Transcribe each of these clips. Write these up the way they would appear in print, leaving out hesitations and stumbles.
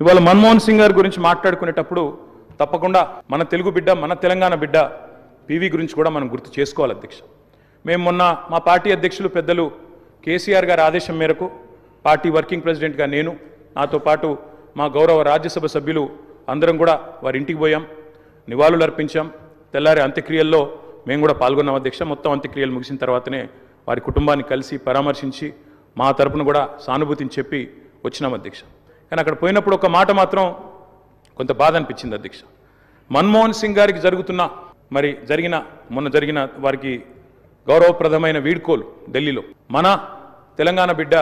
ఇవాళ మన్మోహన్ సింగ్ గారి గురించి మాట్లాడుకునేటప్పుడు తప్పకుండా మన తెలుగు బిడ్డ, మన తెలంగాణ బిడ్డ పీవీ గురించి కూడా మనం గుర్తు చేసుకోవాలి అధ్యక్ష. మేము మొన్న మా పార్టీ అధ్యక్షులు పెద్దలు కేసీఆర్ గారి ఆదేశం మేరకు పార్టీ వర్కింగ్ ప్రెసిడెంట్గా నేను, నాతో పాటు మా గౌరవ రాజ్యసభ సభ్యులు అందరం కూడా వారి ఇంటికి పోయాం, నివాళులు అర్పించాం. తెల్లారి అంత్యక్రియల్లో మేము కూడా పాల్గొన్నాం అధ్యక్ష. మొత్తం అంత్యక్రియలు ముగిసిన తర్వాతనే వారి కుటుంబాన్ని కలిసి పరామర్శించి మా తరపున కూడా సానుభూతిని చెప్పి వచ్చినాం అధ్యక్ష. కానీ అక్కడ పోయినప్పుడు ఒక మాట మాత్రం కొంత బాధ అనిపించింది అధ్యక్ష. మన్మోహన్ సింగ్ గారికి మొన్న జరిగిన వారికి గౌరవప్రదమైన వీడ్కోలు ఢిల్లీలో మన తెలంగాణ బిడ్డ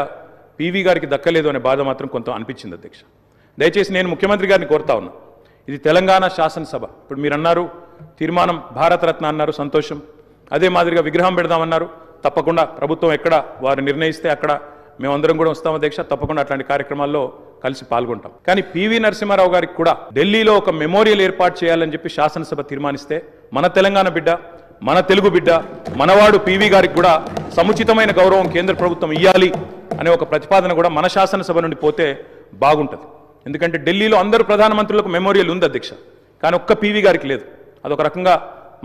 పీవీ గారికి దక్కలేదు అనే బాధ మాత్రం కొంత అనిపించింది అధ్యక్ష. దయచేసి నేను ముఖ్యమంత్రి గారిని కోరుతా ఉన్నా, ఇది తెలంగాణ శాసనసభ. ఇప్పుడు మీరు అన్నారు తీర్మానం భారతరత్న అన్నారు, సంతోషం. అదే మాదిరిగా విగ్రహం పెడదామన్నారు, తప్పకుండా ప్రభుత్వం ఎక్కడ వారు నిర్ణయిస్తే అక్కడ మేమందరం కూడా వస్తాం అధ్యక్ష. తప్పకుండా అట్లాంటి కార్యక్రమాల్లో కలిసి పాల్గొంటాం. కానీ పివి నరసింహారావు గారికి కూడా ఢిల్లీలో ఒక మెమోరియల్ ఏర్పాటు చేయాలని చెప్పి శాసనసభ తీర్మానిస్తే మన తెలంగాణ బిడ్డ, మన తెలుగు బిడ్డ, మనవాడు పీవీ గారికి కూడా సముచితమైన గౌరవం కేంద్ర ప్రభుత్వం ఇవ్వాలి అనే ఒక ప్రతిపాదన కూడా మన శాసనసభ నుండి పోతే బాగుంటుంది. ఎందుకంటే ఢిల్లీలో అందరూ ప్రధానమంత్రులకు మెమోరియల్ ఉంది అధ్యక్ష, కానీ ఒక్క పీవీ గారికి లేదు. అదొక రకంగా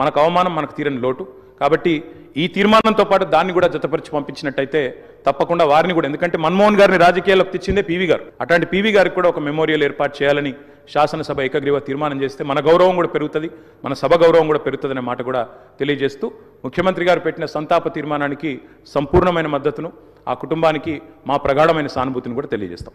మనకు అవమానం, మనకు తీరని లోటు. కాబట్టి ఈ తీర్మానంతో పాటు దాన్ని కూడా జతపరిచి పంపించినట్టయితే తప్పకుండా వారిని కూడా, ఎందుకంటే మన్మోహన్ గారిని రాజకీయాల్లోకి తెచ్చిందే పీవీ గారు, అట్లాంటి పీవీ గారికి కూడా ఒక మెమోరియల్ ఏర్పాటు చేయాలని శాసనసభ ఏకగ్రీవ తీర్మానం చేస్తే మన గౌరవం కూడా పెరుగుతుంది, మన సభ గౌరవం కూడా పెరుగుతుంది అనే మాట కూడా తెలియజేస్తూ ముఖ్యమంత్రి గారు పెట్టిన సంతాప తీర్మానానికి సంపూర్ణమైన మద్దతును, ఆ కుటుంబానికి మా ప్రగాఢమైన సానుభూతిని కూడా తెలియజేస్తాం.